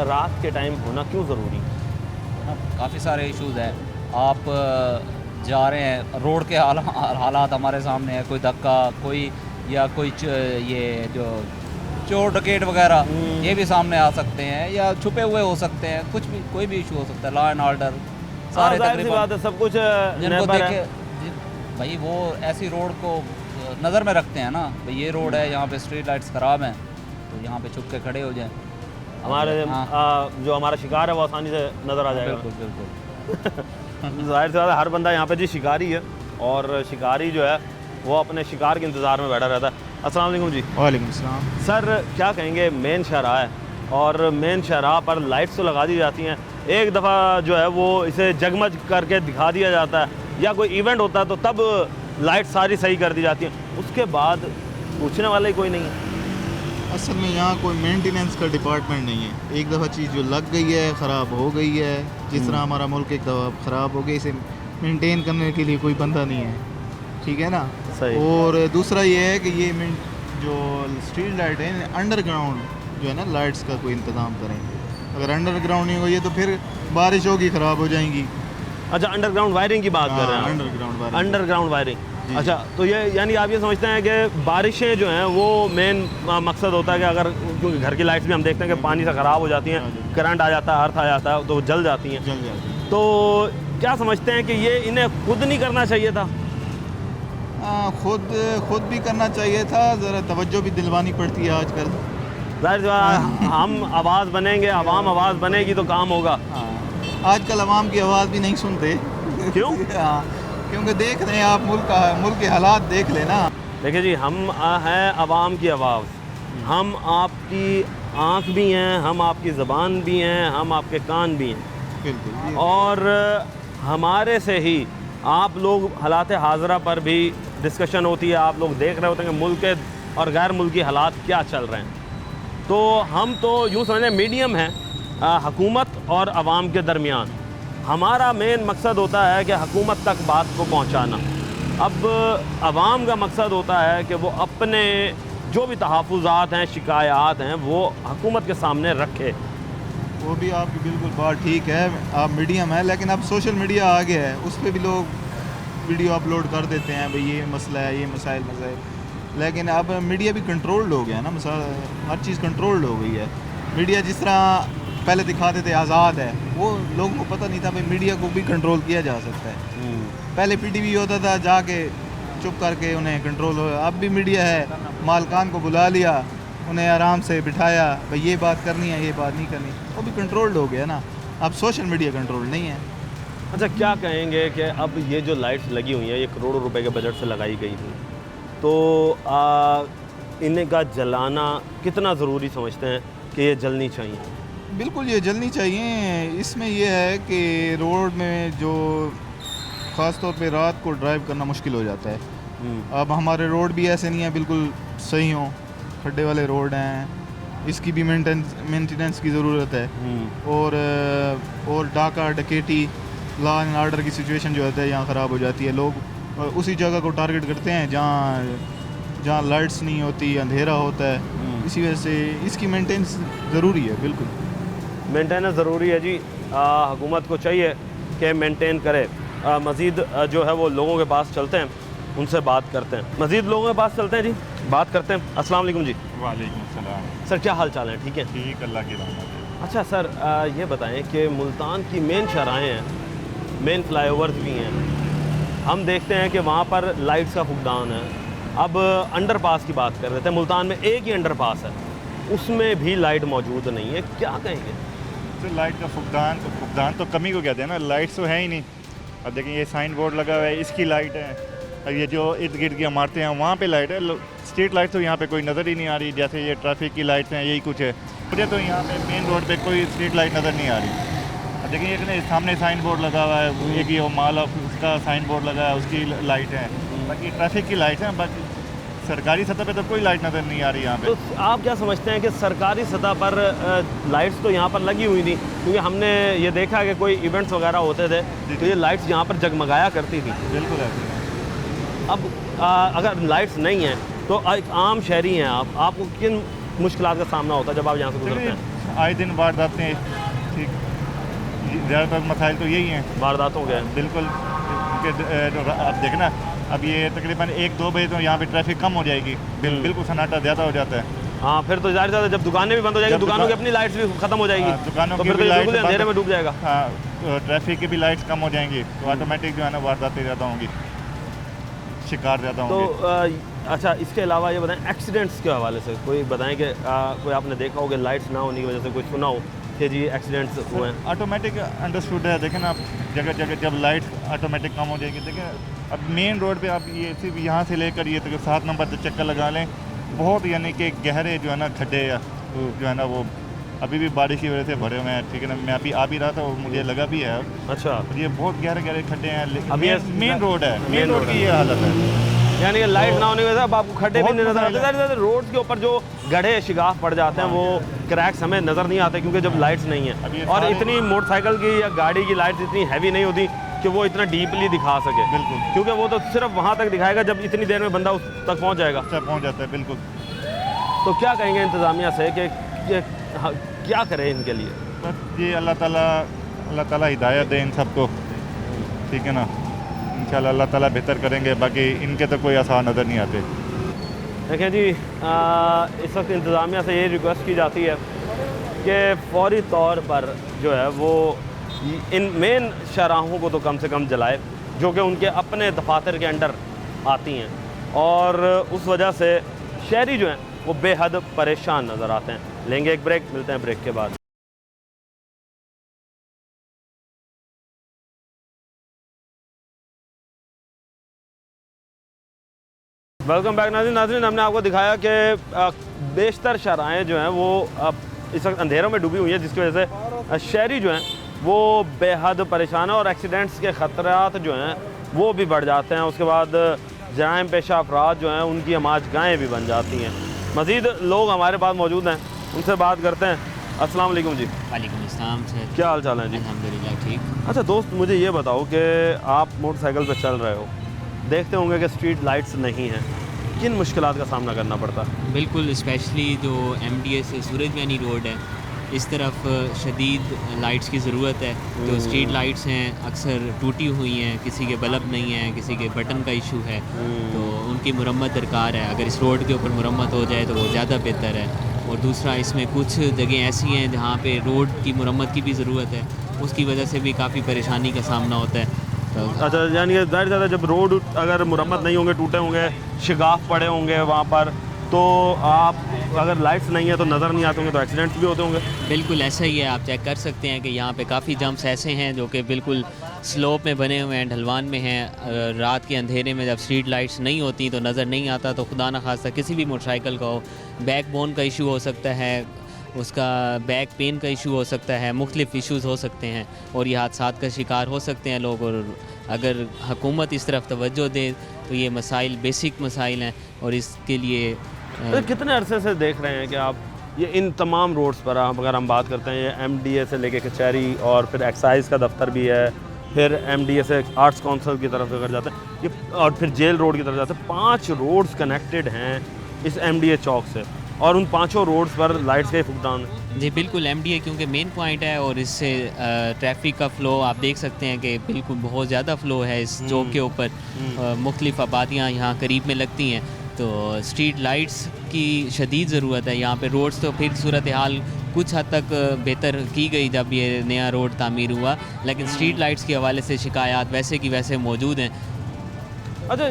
रात के टाइम होना क्यों ज़रूरी है? काफ़ी सारे इश्यूज हैं। आप जा रहे हैं, रोड के हालात हमारे सामने है, कोई धक्का, कोई या कोई ये जो चोर डकैत वगैरह ये भी सामने आ सकते हैं, या छुपे हुए हो सकते हैं, कुछ भी, कोई भी इशू हो सकता है। लॉ एंड ऑर्डर सारे ज़ाहिर सी तकरीबन बात है, सब कुछ जिनको निर्भर है। देखे भाई वो ऐसी रोड को नज़र में रखते हैं ना, भाई ये रोड है, यहाँ पे स्ट्रीट लाइट्स ख़राब हैं, तो यहाँ पे छुप के खड़े हो जाएं। हमारे हाँ। जो हमारा शिकार है वो आसानी से नज़र आ जाएगा। बिल्कुल बिल्कुल। जाहिर सी बात है, हर बंदा यहाँ पे जी शिकारी है, और शिकारी जो है वो अपने शिकार के इंतज़ार में बैठा रहता है। अस्सलाम वालेकुम जी। वालेकुम सलाम। सर क्या कहेंगे, मेन शाहराह है और मेन शाहराह पर लाइट्स तो लगा दी जाती हैं, एक दफ़ा जो है वो इसे जगमग करके दिखा दिया जाता है, या कोई इवेंट होता है तो तब लाइट सारी सही कर दी जाती हैं, उसके बाद पूछने वाला ही कोई नहीं है। असल में यहाँ कोई मेंटेनेंस का डिपार्टमेंट नहीं है। एक दफ़ा चीज़ जो लग गई है, ख़राब हो गई है, जिस तरह हमारा मुल्क एक दफ़ा ख़राब हो गई, इसे मेंटेन करने के लिए कोई बंदा नहीं है, ठीक है ना। सही। और दूसरा ये है कि ये जो स्ट्रीट लाइट है, अंडरग्राउंड जो है ना लाइट्स का कोई इंतज़ाम करें। अगर अंडरग्राउंड नहीं हुई तो फिर बारिश होगी, ख़राब हो जाएंगी। अच्छा, अंडरग्राउंड वायरिंग की बात कर रहे हैं? Underground wiring. Underground wiring. जी। अच्छा, तो ये यानी आप ये समझते हैं कि बारिशें जो हैं वो मेन मकसद होता है कि अगर, क्योंकि घर की लाइट्स भी हम देखते हैं कि पानी से ख़राब हो जाती हैं, करंट आ जाता है, अर्थ आ जाता है, तो जल जाती हैं। जल जाती है। तो क्या समझते हैं कि ये इन्हें खुद नहीं करना चाहिए था? खुद भी करना चाहिए था, ज़रा तवज्जो भी दिलवानी पड़ती है आजकल। जाहिर सी बात है, हम आवाज़ बनेंगे, आवाम आवाज़ बनेगी तो काम होगा। हाँ, आजकल आवाम की आवाज़ भी नहीं सुनते। क्यों? हाँ, क्योंकि देख रहे हैं आप मुल्क के हालात देख लेना। देखिए जी, हम हैं आवाम की आवाज़, हम आपकी आँख भी हैं, हम आपकी ज़बान भी हैं, हम आपके कान भी हैं, बिल्कुल। और हमारे से ही आप लोग हालात हाज़रा पर भी डिस्कशन होती है, आप लोग देख रहे होते हैं कि मुल्क के और गैर मुल्की हालात क्या चल रहे हैं। तो हम तो यूँ समझें मीडियम हैं हुकूमत और आवाम के दरमियान। हमारा मेन मकसद होता है कि हुकूमत तक बात को पहुँचाना। अब आवाम का मकसद होता है कि वो अपने जो भी तहफ़्फ़ुज़ात हैं, शिकायत हैं, वो हुकूमत के सामने रखे। वो भी आपकी बिल्कुल बात ठीक है, आप मीडियम है, लेकिन अब सोशल मीडिया आ गया है, उस पर भी लोग वीडियो अपलोड कर देते हैं, भाई ये मसला है, ये मसाइल। लेकिन अब मीडिया भी कंट्रोल्ड हो गया ना, हर चीज़ कंट्रोल्ड हो गई है। मीडिया जिस तरह पहले दिखाते थे आज़ाद है, वो लोगों को पता नहीं था भाई मीडिया को भी कंट्रोल किया जा सकता है। पहले PTV होता था, जाके चुप करके उन्हें कंट्रोल हो। अब भी मीडिया है, मालकान को बुला लिया, उन्हें आराम से बिठाया, भाई ये बात करनी है, ये बात नहीं करनी, वो भी कंट्रोल्ड हो गया ना। अब सोशल मीडिया कंट्रोल नहीं है। अच्छा, क्या कहेंगे कि अब ये जो लाइट्स लगी हुई हैं, ये करोड़ों रुपए के बजट से लगाई गई थी, तो इनका जलाना कितना ज़रूरी समझते हैं कि ये जलनी चाहिए? बिल्कुल ये जलनी चाहिए। इसमें यह है कि रोड में जो ख़ास तौर पे रात को ड्राइव करना मुश्किल हो जाता है। अब हमारे रोड भी ऐसे नहीं है बिल्कुल सही हों, खड्डे वाले रोड हैं, इसकी भी मेंटेनेंस की ज़रूरत है। और डाका डकैती, लॉ एंड ऑर्डर की सिचुएशन जो होता है यहाँ ख़राब हो जाती है। लोग उसी जगह को टारगेट करते हैं जहाँ लाइट्स नहीं होती, अंधेरा होता है। इसी वजह से इसकी मेंटेनेंस ज़रूरी है। बिल्कुल मेंटेनेंस ज़रूरी है जी, हुकूमत को चाहिए कि मेंटेन करे। मज़ीद जो है वो लोगों के पास चलते हैं, उनसे बात करते हैं। मज़ीद लोगों के पास चलते हैं जी, बात करते हैं। अस्सलाम वालेकुम जी। वालेकुम सलाम। सर क्या हाल चाल है? ठीक है। ठीक, अल्लाह की रहमत है। अच्छा सर, ये बताएं कि मुल्तान की मेन शराहें हैं, मेन फ्लाईओवर्स भी हैं, हम देखते हैं कि वहाँ पर लाइट्स का फुकदान है। अब अंडरपास की बात कर रहे थे, मुल्तान में एक ही अंडरपास है, उसमें भी लाइट मौजूद नहीं है, क्या कहेंगे? तो लाइट का फुकदान तो कमी को कहते हैं ना, लाइट्स तो है ही नहीं। अब देखें ये साइन बोर्ड लगा हुआ है, इसकी लाइट है, और ये जो इर्द गिर्द की इमारतें हैं वहाँ पे लाइट है। स्ट्रीट लाइट तो यहाँ पे कोई नज़र ही नहीं आ रही, जैसे ये ट्रैफिक की लाइट्स हैं, यही कुछ है। मुझे तो यहाँ पे मेन रोड पे कोई स्ट्रीट लाइट नज़र नहीं आ रही। अब देखिए ये सामने साइन बोर्ड लगा हुआ है, एक ये माल उसका साइन बोर्ड लगा है, उसकी लाइट है, बाकी ट्रैफिक की लाइट है, बाकी सरकारी सतह पे तो कोई लाइट नज़र नहीं आ रही यहाँ पे। तो आप क्या समझते हैं कि सरकारी सतह पर लाइट्स तो यहाँ पर लगी हुई थी, क्योंकि हमने ये देखा कि कोई इवेंट्स वगैरह होते थे तो ये लाइट्स यहाँ पर जगमगाया करती थी। बिल्कुल ऐसे है। अब अगर लाइट्स नहीं हैं तो एक आम शहरी हैं आपको किन मुश्किलात का सामना होता है जब आप यहाँ से गुजरते हैं? आए दिन वारदातें हैं, ठीक, ज़्यादातर मसाइल तो यही हैं, वारदातों के। बिल्कुल। आप देखना अब ये तकरीबन 1-2 बजे तो यहाँ पे ट्रैफिक कम हो जाएगी, बिल्कुल सन्नाटा ज़्यादा हो जाता है। हाँ, फिर तो ज़ाहिर ज़्यादा जब दुकानें भी बंद हो जाएंगी, दुकानों की अपनी लाइट्स भी ख़त्म हो जाएगी, दुकानों तो की फिर तो भी बिल्कुल लाइट्स अंधेरे में डूब जाएगा। हाँ, ट्रैफिक की भी लाइट्स कम हो जाएंगी तो ऑटोमेटिक जो है ना वारदातें ज़्यादा होंगी, शिकार ज़्यादा तो होंगे। अच्छा, इसके अलावा ये बताएं एक्सीडेंट्स के हवाले से कोई बताएं कि कोई आपने देखा हो कि लाइट्स ना होने की वजह से कोई सुना हो कि जी एक्सीडेंट्स हुए हैं? ऑटोमेटिक अंडरस्टूड है, देखें ना आप जगह जगह जब लाइट ऑटोमेटिक कम हो जाएगी, देखें अब मेन रोड पे आप ये सिर्फ यहाँ से लेकर ये तक 7 नंबर तक चक्कर लगा लें, बहुत यानी कि गहरे जो है ना खड्डे या जो है ना वो अभी भी बारिश की वजह से भरे हुए हैं, ठीक है ना। मैं अभी आ भी रहा था और मुझे लगा भी है। अच्छा, और ये बहुत गहरे गहरे खड्डे हैं, अब ये मेन रोड है, मेन रोड की ये हालत है, यानी कि लाइट ना होने की वजह से अब आपको खड्डे भी बहुत नहीं नजर मसाइल है। आते। रोड के ऊपर जो गड्ढे शिगाफ पड़ जाते हैं वो क्रैक्स हमें नज़र नहीं आते क्योंकि जब लाइट्स नहीं अब ये है, और सारे- इतनी मोटरसाइकिल की या गाड़ी की लाइट्स इतनी हैवी नहीं होती कि वो इतना डीपली दिखा सके। बिल्कुल। क्योंकि वो तो सिर्फ वहाँ तक दिखाएगा जब इतनी देर में बंदा उस तक पहुँच जाएगा। अच्छा पहुँच जाता है, बिल्कुल। तो क्या कहेंगे इंतज़ामिया से कि क्या करें इनके लिए? बस ये अल्लाह ताला हिदायत दे इन सबको, ठीक है ना। इंशाल्लाह अल्लाह ताला बेहतर करेंगे, बाकी इनके तो कोई आसार नज़र नहीं आते। देखें जी, इस वक्त इंतज़ामिया से ये रिक्वेस्ट की जाती है कि फौरी तौर पर जो है वो इन मेन शराहों को तो कम से कम जलाए जो कि उनके अपने दफातर के अंडर आती हैं, और उस वजह से शहरी जो हैं वो बेहद परेशान नज़र आते हैं। लेंगे एक ब्रेक, मिलते हैं ब्रेक के बाद। वेलकम बैक नाज़रीन, हमने आपको दिखाया कि बेशतर शराहें जो हैं वो इस वक्त अंधेरों में डूबी हुई हैं, जिसकी वजह से शहरी जो हैं वो बेहद परेशान है और एक्सीडेंट्स के ख़तरात जो हैं वो भी बढ़ जाते हैं। उसके बाद जराइम पेशा अफराद जो हैं उनकी हमाजगाहें भी बन जाती हैं। मज़ीद लोग हमारे पास मौजूद हैं, उनसे बात करते हैं। अस्सलाम वालेकुम जी। वालेकुम अस्सलाम सर। क्या हाल चाल है जी? अल्हम्दुलिल्लाह ठीक। अच्छा दोस्त, मुझे ये बताओ कि आप मोटरसाइकिल पर चल रहे हो, देखते होंगे कि स्ट्रीट लाइट्स नहीं हैं, किन मुश्किलात का सामना करना पड़ता है? बिल्कुल, स्पेशली जो MDA से सूरज मैनी रोड है इस तरफ शदीद लाइट्स की ज़रूरत है। जो स्ट्रीट लाइट्स हैं अक्सर टूटी हुई हैं, किसी के बल्ब नहीं हैं, किसी के बटन का इशू है, तो उनकी मुरम्मत दरकार है। अगर इस रोड के ऊपर मुरम्मत हो जाए तो वो ज़्यादा बेहतर है। और दूसरा, इसमें कुछ जगह ऐसी हैं जहाँ पे रोड की मुरम्मत की भी ज़रूरत है, उसकी वजह से भी काफ़ी परेशानी का सामना होता है। तो अच्छा, यानी कि ज़ाहिर ज़्यादा जब रोड अगर मुरम्मत नहीं होंगे, टूटे होंगे, शिगाफ पड़े होंगे वहाँ पर, तो आप अगर लाइट्स नहीं है तो नज़र नहीं आते होंगे, तो एक्सीडेंट्स भी होते होंगे। बिल्कुल ऐसा ही है, आप चेक कर सकते हैं कि यहाँ पे काफ़ी जंप्स ऐसे हैं जो कि बिल्कुल स्लोप में बने हुए हैं, ढलवान में हैं। रात के अंधेरे में जब स्ट्रीट लाइट्स नहीं होती तो नज़र नहीं आता, तो खुदा न खास्ता किसी भी मोटरसाइकिल का हो, बैक बोन का इशू हो सकता है, उसका बैक पेन का इशू हो सकता है, मुख्तलिफ इश्यूज़ हो सकते हैं और ये हादसात का शिकार हो सकते हैं लोग। और अगर हुकूमत इस तरफ तवज्जो दे तो ये मसाइल बेसिक मसाइल हैं और इसके लिए तो कितने अरसे से देख रहे हैं कि आप ये इन तमाम रोड्स पर, अगर हम बात करते हैं, ये MDA से लेके कचहरी और फिर एक्साइज का दफ्तर भी है, फिर MDA से आर्ट्स काउंसिल की तरफ अगर जाते हैं ये, और फिर जेल रोड की तरफ जाते हैं, 5 रोड्स कनेक्टेड हैं इस MDA चौक से। और उन 5 रोड्स पर लाइट्स का ही फुकदान है। जी बिल्कुल, एमडीए क्योंकि मेन पॉइंट है और इससे ट्रैफिक का फ़्लो आप देख सकते हैं कि बिल्कुल बहुत ज़्यादा फ़्लो है इस चौक के ऊपर। मुख्तलिफ आबादियाँ यहाँ करीब में लगती हैं, तो स्ट्रीट लाइट्स की शदीद ज़रूरत है यहाँ पे। रोड्स तो फिर सूरत हाल कुछ हद तक बेहतर की गई जब ये नया रोड तामीर हुआ, लेकिन स्ट्रीट लाइट्स के हवाले से शिकायत वैसे की वैसे मौजूद हैं। अच्छा,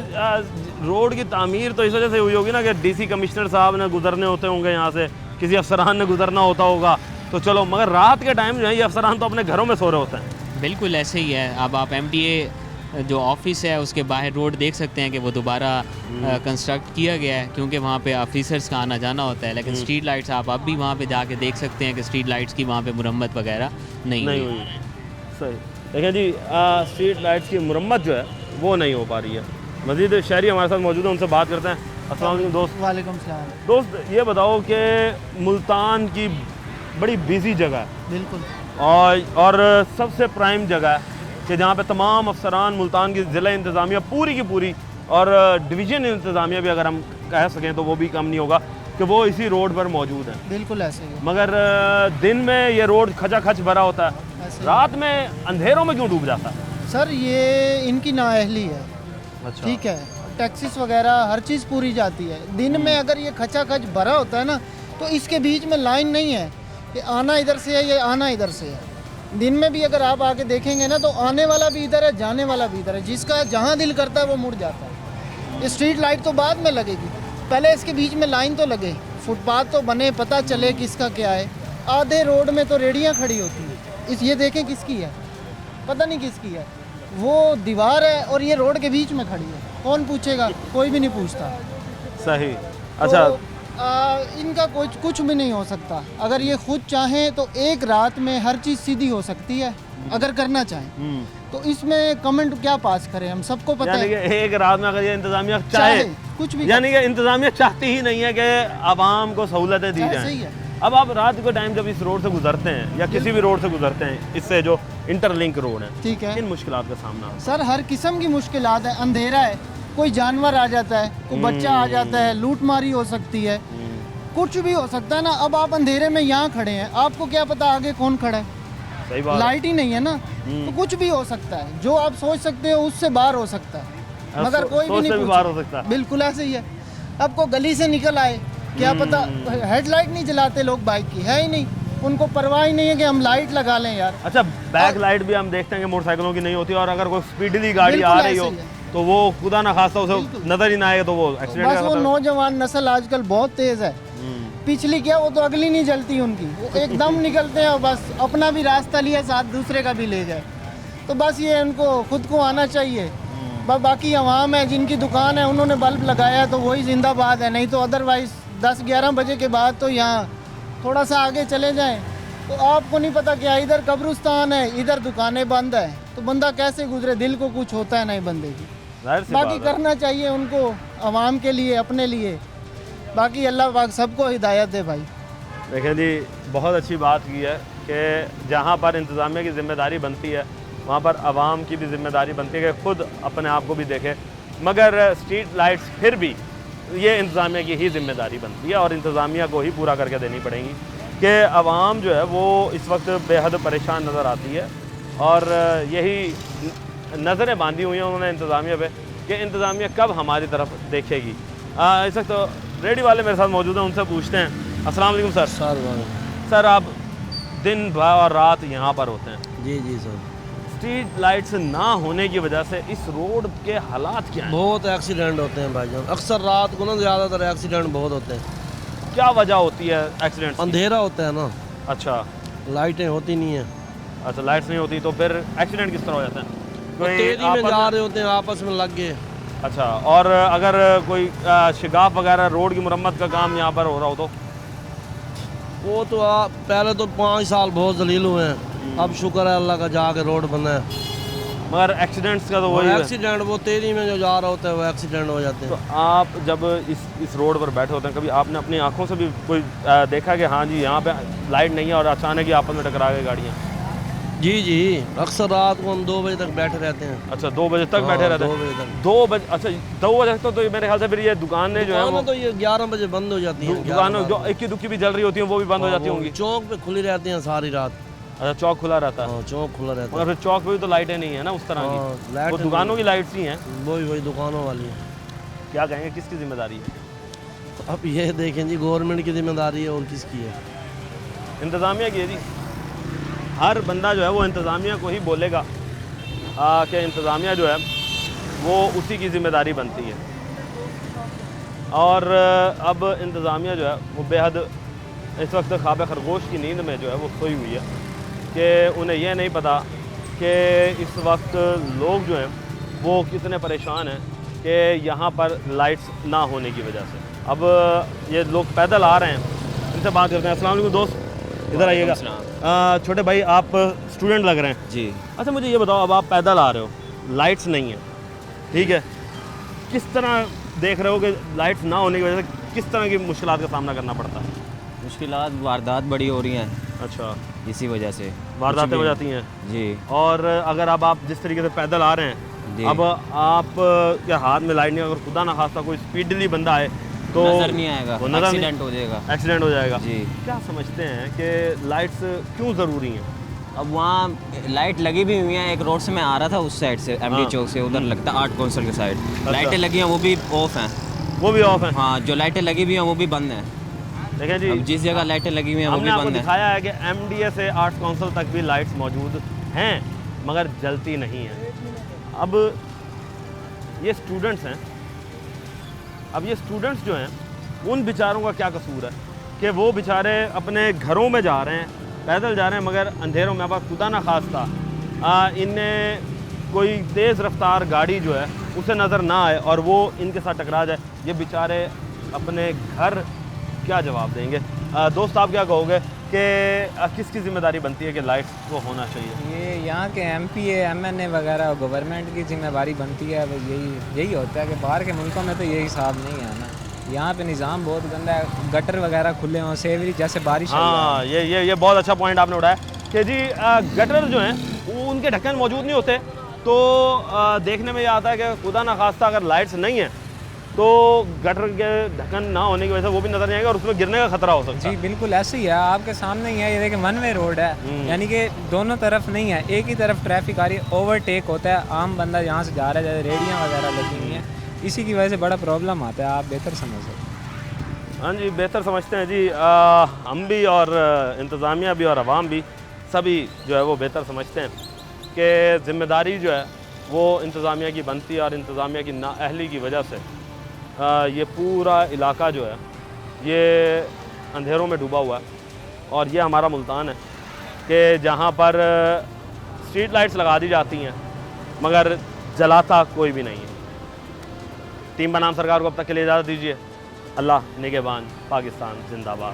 रोड की तामीर तो इस वजह से हुई होगी ना कि डीसी कमिश्नर साहब ने गुजरने होते होंगे यहाँ से, किसी अफसरान ने गुजरना होता होगा, तो चलो, मगर रात के टाइम जो है ये अफसरान तो अपने घरों में सो रहे होते हैं। बिल्कुल ऐसे ही है। अब आप एमडीए जो ऑफिस है उसके बाहर रोड देख सकते हैं कि वो दोबारा कंस्ट्रक्ट किया गया है क्योंकि वहाँ पे ऑफिसर्स का आना जाना होता है, लेकिन स्ट्रीट लाइट्स आप अब भी वहाँ पे जाके देख सकते हैं कि स्ट्रीट लाइट्स की वहाँ पे मुरम्मत वगैरह नहीं हुई। सही, देखिए जी, स्ट्रीट लाइट्स की मुरम्मत जो है वो नहीं हो पा रही है। मज़ीद शहरी हमारे साथ मौजूद है, उनसे बात करते हैं। अस्सलाम वालेकुम दोस्त। वालेकुम सलाम। दोस्त, ये बताओ कि मुल्तान की बड़ी बिजी जगह है बिल्कुल, और सबसे प्राइम जगह है कि जहाँ पे तमाम अफसरान मुल्तान की ज़िला इंतज़ामिया पूरी की पूरी और डिवीज़न इंतज़ामिया भी अगर हम कह सकें तो वो भी कम नहीं होगा कि वो इसी रोड पर मौजूद है। बिल्कुल ऐसे ही है। मगर दिन में ये रोड खचाखच भरा होता है, ऐसे ही। रात में अंधेरों में क्यों डूब जाता है? सर ये इनकी नाअहली है। अच्छा, ठीक है, टैक्सीज वगैरह हर चीज़ पूरी जाती है। दिन में अगर ये खचाखच भरा होता है ना, तो इसके बीच में लाइन नहीं है कि आना इधर से है या आना इधर से है। दिन में भी अगर आप आके देखेंगे ना, तो आने वाला भी इधर है, जाने वाला भी इधर है, जिसका जहाँ दिल करता है वो मुड़ जाता है। ये स्ट्रीट लाइट तो बाद में लगेगी, पहले इसके बीच में लाइन तो लगे, फुटपाथ तो बने, पता चले किसका क्या है। आधे रोड में तो रेडियाँ खड़ी होती हैं, ये देखें किसकी है, पता नहीं किसकी है। वो दीवार है और ये रोड के बीच में खड़ी है, कौन पूछेगा? कोई भी नहीं पूछता। सही। अच्छा, तो, इनका कुछ भी नहीं हो सकता। अगर ये खुद चाहें तो एक रात में हर चीज़ सीधी हो सकती है, अगर करना चाहें। तो इसमें कमेंट क्या पास करें, हम सबको पता यानी है। कि एक रात में अगर ये इंतज़ामिया चाहे कुछ भी, यानी कि इंतज़ामिया चाहती ही नहीं है कि आवाम को सहूलतें दी जाएं। सही है। अब आप रात के टाइम जब इस रोड से गुजरते हैं या किसी भी रोड से गुजरते हैं, इससे जो इंटरलिंक रोड है, ठीक है, इन मुश्किलात का सामना होता सर हर किस्म की मुश्किलात है। अंधेरा है, कोई जानवर आ जाता है, कोई बच्चा आ जाता है, लूटमारी हो सकती है, कुछ भी हो सकता है ना। अब आप अंधेरे में यहाँ खड़े हैं, आपको क्या पता आगे कौन खड़ा है? सही बात। लाइट ही नहीं है ना, तो कुछ भी हो सकता है। जो आप सोच सकते हो उससे बाहर हो सकता है, मगर कोई भी नहीं बाहर हो सकता। बिल्कुल ऐसे ही है। अब को गली से निकल आए, क्या पता, हेडलाइट नहीं जलाते लोग, बाइक की है ही नहीं, उनको परवाह ही नहीं है कि हम लाइट लगा लें यार। अच्छा, बैक लाइट भी हम देखते हैं कि मोटरसाइकिलों की नहीं होती, और अगर कोई स्पीडली गाड़ी आ रही हो तो वो खुदा ना खास्ता उसे नजर ही ना आए तो वो एक्सीडेंट बस वो नौजवान नस्ल आजकल बहुत तेज है। पिछली क्या, वो तो अगली नहीं जलती उनकी, वो एकदम निकलते हैं और बस अपना भी रास्ता लिया, साथ दूसरे का भी ले जाए। तो बस ये उनको खुद को आना चाहिए। बाकी अवाम है जिनकी दुकान है, उन्होंने बल्ब लगाया है तो वही जिंदाबाद है, नहीं तो अदरवाइज़ 10-11 बजे के बाद तो यहाँ थोड़ा सा आगे चले जाएं तो आपको नहीं पता क्या, इधर कब्रिस्तान है, इधर दुकानें बंद है, तो बंदा कैसे गुजरे? दिल को कुछ होता है नहीं बंदे की। बाकी करना चाहिए उनको अवाम के लिए, अपने लिए। बाकी अल्लाह पाक सबको हिदायत दे भाई। देखें जी, बहुत अच्छी बात की है कि जहाँ पर इंतज़ामिया की ज़िम्मेदारी बनती है वहाँ पर आवाम की भी ज़िम्मेदारी बनती है कि खुद अपने आप को भी देखे। मगर स्ट्रीट लाइट्स फिर भी ये इंतज़ामिया की ही ज़िम्मेदारी बनती है और इंतज़ामिया को ही पूरा करके देनी पड़ेंगी कि आवाम जो है वो इस वक्त बेहद परेशान नज़र आती है और यही नज़रें बांधी हुई हैं उन्होंने इंतज़ामिया पे कि इंतज़ामिया कब हमारी तरफ देखेगी। इस वक्त तो रेडियो वाले मेरे साथ मौजूद हैं, उनसे पूछते हैं। अस्सलाम वालेकुम सर। सर आप दिन भर और रात यहाँ पर होते हैं? जी जी सर। स्ट्रीट लाइट्स ना होने की वजह से इस रोड के हालात क्या हैं? बहुत एक्सीडेंट होते हैं भाईजान, अक्सर रात को ना ज़्यादातर एक्सीडेंट बहुत होते हैं। क्या वजह होती है एक्सीडेंट? अंधेरा होता है ना। अच्छा, लाइटें होती नहीं है। अच्छा, लाइट्स नहीं होती तो फिर एक्सीडेंट किस तरह हो जाता है? तेजी में जा रहे होते हैं, आपस में लग गए। अच्छा, और अगर कोई शिगाफ वगैरह रोड की मुरम्मत का काम यहाँ पर हो रहा हो तो? वो तो पहले तो 5 साल बहुत जलील हुए हैं, अब शुक्र है अल्लाह का जाके रोड बना है। मगर एक्सीडेंट्स का तो वही है। एक्सीडेंट वो तेजी में जो जा रहा होता है वो एक्सीडेंट हो जाते हैं। तो आप जब इस रोड पर बैठे होते हैं, कभी आपने अपनी आंखों से भी कोई देखा कि हाँ जी यहाँ पे लाइट नहीं है और अचानक ही आपस में टकरा गई गाड़ियाँ? जी जी, अक्सर रात को हम 2 बजे तक बैठे रहते हैं। अच्छा 2 बजे तक बैठे रहते 2 हैं? बजे तक। 2 बजे, अच्छा 2 बजे तक तो मेरे ख्याल से फिर ये दुकानें जो है वो दुकानें तो ये 11 बजे बंद हो जाती हैं। दुकानों जो इक्की दुक्की भी जल रही होती हैं वो भी बंद हो जाती होंगी। चौक पे खुली रहती हैं सारी रात। अच्छा चौक खुला रहता है? हाँ, चौक खुला रहता मगर है। फिर चौक पे भी तो लाइटें नहीं है ना उस तरह हाँ, की, लाइट वो दुकानों की लाइट्स ही हैं। वही दुकानों वाली है। क्या कहेंगे, किसकी जिम्मेदारी है? अब ये देखें जी, गवर्नमेंट की जिम्मेदारी है और किसकी है? इंतज़ामिया की है जी। हर बंदा जो है वो इंतज़ामिया को ही बोलेगा कि इंतज़ामिया जो है वो उसी की ज़िम्मेदारी बनती है। और अब इंतज़ामिया जो है वो बेहद इस वक्त ख्वाब खरगोश की नींद में जो है वो सोई हुई है कि उन्हें यह नहीं पता कि इस वक्त लोग जो हैं वो कितने परेशान हैं कि यहाँ पर लाइट्स ना होने की वजह से। अब ये लोग पैदल आ रहे हैं, इनसे बात करते हैं। अस्सलाम वालेकुम दोस्त, इधर आइएगा। छोटे भाई आप स्टूडेंट लग रहे हैं जी। अच्छा मुझे ये बताओ, अब आप पैदल आ रहे हो, लाइट्स नहीं है, ठीक है, किस तरह देख रहे हो कि लाइट्स ना होने की वजह से किस तरह की मुश्किलात का सामना करना पड़ता है? मुश्किलात, वारदात बड़ी हो रही हैं अच्छा, इसी वजह से वारदातें हो जाती हैं जी। और अगर अब आप जिस तरीके से पैदल आ रहे हैं, जी। अब आप के हाथ में लाइट नहीं, अगर खुदा ना खास्ता कोई स्पीडली बंदा आए तो नजर नहीं आएगा, वो नजर एक्सीडेंट हो जाएगा। एक्सीडेंट हो जाएगा जी। क्या समझते हैं कि लाइट्स क्यों ज़रूरी हैं? अब वहाँ लाइट लगी भी हुई है, एक रोड से मैं आ रहा था उस साइड से, एमडी हाँ। चौक से, उधर लगता है आर्ट काउंसिल की साइड, लाइटें लगी हैं वो भी ऑफ हैं। वो भी ऑफ हैं? हाँ, जो लाइटें लगी हुई हैं वो भी बंद हैं। देखें जी, अब जिस जगह लाइटें लगी हुई हैं वो हमने भी आपको बंद हैं। दिखाया है कि एमडीए से आर्ट्स काउंसिल तक भी लाइट्स मौजूद हैं मगर जलती नहीं हैं। अब ये स्टूडेंट्स हैं, अब ये स्टूडेंट्स जो हैं उन बेचारों का क्या कसूर है कि वो बेचारे अपने घरों में जा रहे हैं, पैदल जा रहे हैं, मगर अंधेरों में, अब खुदा ना खास्ता इन्हें कोई तेज़ रफ्तार गाड़ी जो है उसे नज़र ना आए और वो इनके साथ टकरा जाए, ये बेचारे अपने घर क्या जवाब देंगे? दोस्त आप क्या कहोगे कि किसकी ज़िम्मेदारी बनती है कि लाइट्स को होना चाहिए? ये यहाँ के MPA MNA वगैरह गवर्नमेंट की जिम्मेदारी बनती है। बस यही होता है कि बाहर के मुल्कों में तो ये हिसाब नहीं है ना, यहाँ पे निज़ाम बहुत गंदा है, गटर वगैरह खुले हों, सेवरी जैसे बारिश। हाँ, ये बहुत अच्छा पॉइंट आपने उठाया कि जी गटर जो हैं वो उनके ढक्कन मौजूद नहीं होते, तो देखने में ये आता है कि खुदा ना खास्ता अगर लाइट्स नहीं है तो गटर के ढक्कन ना होने की वजह से वो भी नज़र नहीं आएगा और उसमें गिरने का खतरा हो सकता है। जी बिल्कुल ऐसे ही है, आपके सामने ही है, ये देखिए 1 वे रोड है, यानी कि दोनों तरफ नहीं है, एक ही तरफ ट्रैफिक आ रही है, ओवरटेक होता है, आम बंदा यहाँ से जा रहा है, जैसे रेडियाँ वगैरह लगी हुई हैं, इसी की वजह से बड़ा प्रॉब्लम आता है। आप बेहतर समझ सकते। हाँ जी, बेहतर समझते हैं जी, हम भी और इंतज़ामिया भी और अवाम भी सभी जो है वो बेहतर समझते हैं कि ज़िम्मेदारी जो है वो इंतज़ामिया की बनती है और इंतज़ामिया की नाअहली की वजह से ये पूरा इलाका जो है ये अंधेरों में डूबा हुआ है। और ये हमारा मुल्तान है कि जहाँ पर स्ट्रीट लाइट्स लगा दी जाती हैं मगर जलाता कोई भी नहीं है। टीम बनाम सरकार को अब तक के लिए इजाज़त दीजिए। अल्लाह निगहबान, पाकिस्तान जिंदाबाद।